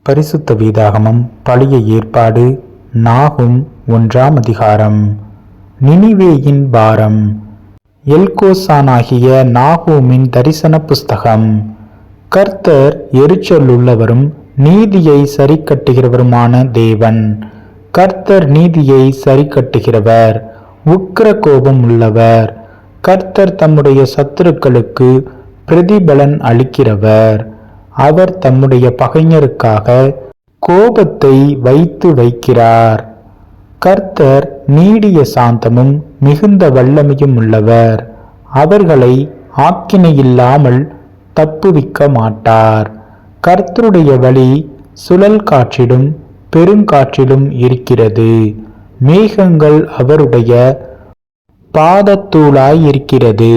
பரிசுத்த வேதாகமம் பழைய ஏற்பாடு நாகும் 1ஆம் அதிகாரம். நினிவேயின் பாரம். எல்கோசானாகிய நாகூமின் தரிசன புஸ்தகம். கர்த்தர் எரிச்சலுள்ளவரும் நீதியை சரிக்கட்டுகிறவருமான தேவன். கர்த்தர் நீதியை சரிக்கட்டுகிறவர், உக்கிர கோபம் உள்ளவர். கர்த்தர் தம்முடைய சத்துருக்களுக்கு பிரதிபலன் அளிக்கிறவர். அவர் தம்முடைய பகைஞருக்காக கோபத்தை வைக்கிறார். கர்த்தர் நீடிய சாந்தமும் மிகுந்த வல்லமையும் உள்ளவர். அவர்களை ஆக்கினையில்லாமல் தப்புவிக்க மாட்டார். கர்த்தருடைய வழி சுழல் காற்றிலும் பெருங்காற்றிலும் இருக்கிறது. மேகங்கள் அவருடைய பாதத்தூளாயிருக்கிறது.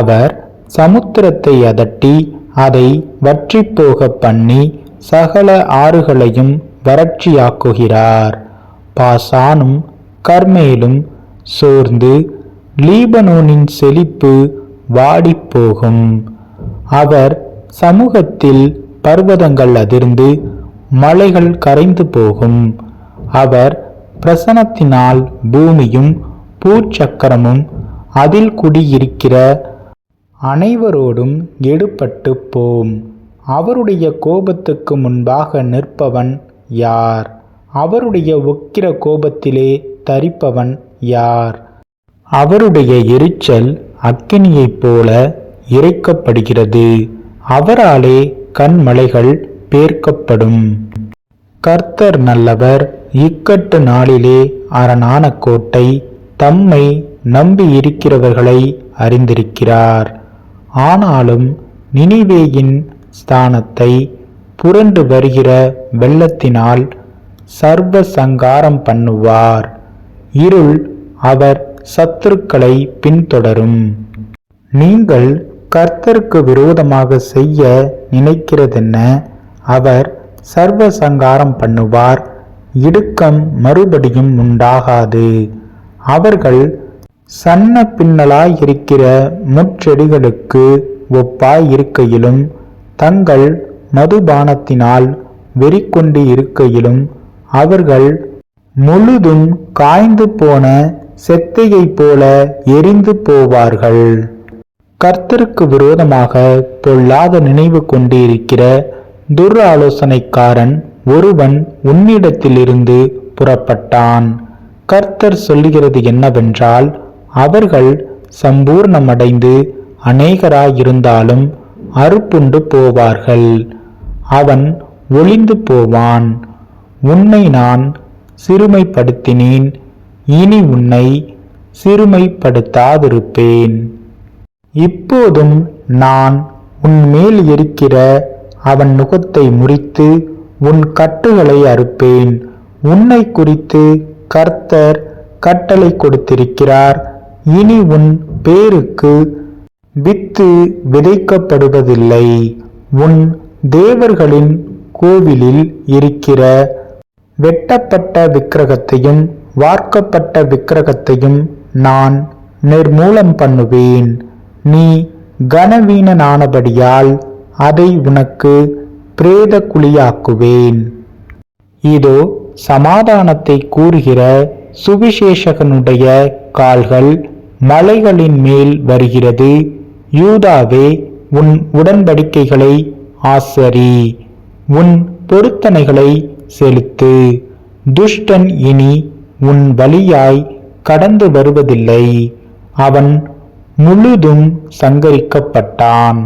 அவர் சமுத்திரத்தை அதட்டி அதை வற்றிப்போக பண்ணி சகல ஆறுகளையும் வறட்சியாக்குகிறார். பாசானும் கர்மேலும் சோர்ந்து லீபனோனின் செழிப்பு வாடிப்போகும். அவர் சமூகத்தில் பர்வதங்கள் அதிர்ந்து மலைகள் கரைந்து போகும். அவர் பிரசனத்தினால் பூமியும் பூச்சக்கரமும் அதில் குடியிருக்கிற அனைவரோடும் எடுபட்டு போம். அவருடைய கோபத்துக்கு முன்பாக நிற்பவன் யார்? அவருடைய உக்கிர கோபத்திலே தரிப்பவன் யார்? அவருடைய எரிச்சல் அக்கினியைப் போல இறைக்கப்படுகிறது. அவராலே கன்மலைகள் பேர்க்கப்படும். கர்த்தர் நல்லவர். இக்கட்டு நாளிலே அரணான கோட்டை தம்மை நம்பி இருக்கிறவர்களை அறிந்திருக்கிறார். ஆனாலும் நினிவேயின் ஸ்தானத்தை புரண்டு வருகிற வெள்ளத்தினால் சர்வ சங்காரம் பண்ணுவார். இருள் அவர் சத்துருக்களை பின்தொடரும். நீங்கள் கர்த்தருக்கு விரோதமாக செய்ய நினைக்கிறதென்ன? அவர் சர்வ சங்காரம் பண்ணுவார். இடுக்கம் மறுபடியும் உண்டாகாது. அவர்கள் சன்ன பின்னலாயிருக்கிற முட்செடிகளுக்கு ஒப்பாயிருக்கையிலும் தங்கள் மதுபானத்தினால் வெறிக்கொண்டு இருக்கையிலும் அவர்கள் முழுதும் காய்ந்து போன செத்தையைப் போல எரிந்து போவார்கள். கர்த்தருக்கு விரோதமாக பொல்லாத நினைவு கொண்டிருக்கிற துராலோசனைக்காரன் ஒருவன் உன்னிடத்திலிருந்து புறப்பட்டான். கர்த்தர் சொல்லுகிறது என்னவென்றால், அவர்கள் சம்பூர்ணமடைந்து அநேகராயிருந்தாலும் அறுப்புண்டு போவார்கள். அவன் ஒளிந்து போவான். உன்னை நான் சிறுமைப்படுத்தினேன், இனி உன்னை சிறுமைப்படுத்தாதிருப்பேன். இப்போதும் நான் உன் மேல் இருக்கிற அவன் நுகத்தை முறித்து உன் கட்டுகளை அறுப்பேன். உன்னை குறித்து கர்த்தர் கட்டளை கொடுத்திருக்கிறார். இனி உன் பேருக்கு வித்து விதைக்கப்படுவதில்லை. உன் தேவர்களின் கோவிலில் இருக்கிற வெட்டப்பட்ட விக்கிரகத்தையும் வார்க்கப்பட்ட விக்கிரகத்தையும் நான் நிர்மூலம் பண்ணுவேன். நீ கனவீனனானபடியால் அதை உனக்கு பிரேத குழியாக்குவேன். இதோ சமாதானத்தை கூறுகிற சுவிசேஷகனுடைய கால்கள் மலைகளின் மேல் வருகிறது. யூதாவே, உன் உடன்படிக்கைகளை ஆசரி, உன் பொருத்தனைகளை செலுத்து. துஷ்டன் இனி உன் வழியாய் கடந்து வருவதில்லை. அவன் முழுதும் சங்கரிக்கப்பட்டான்.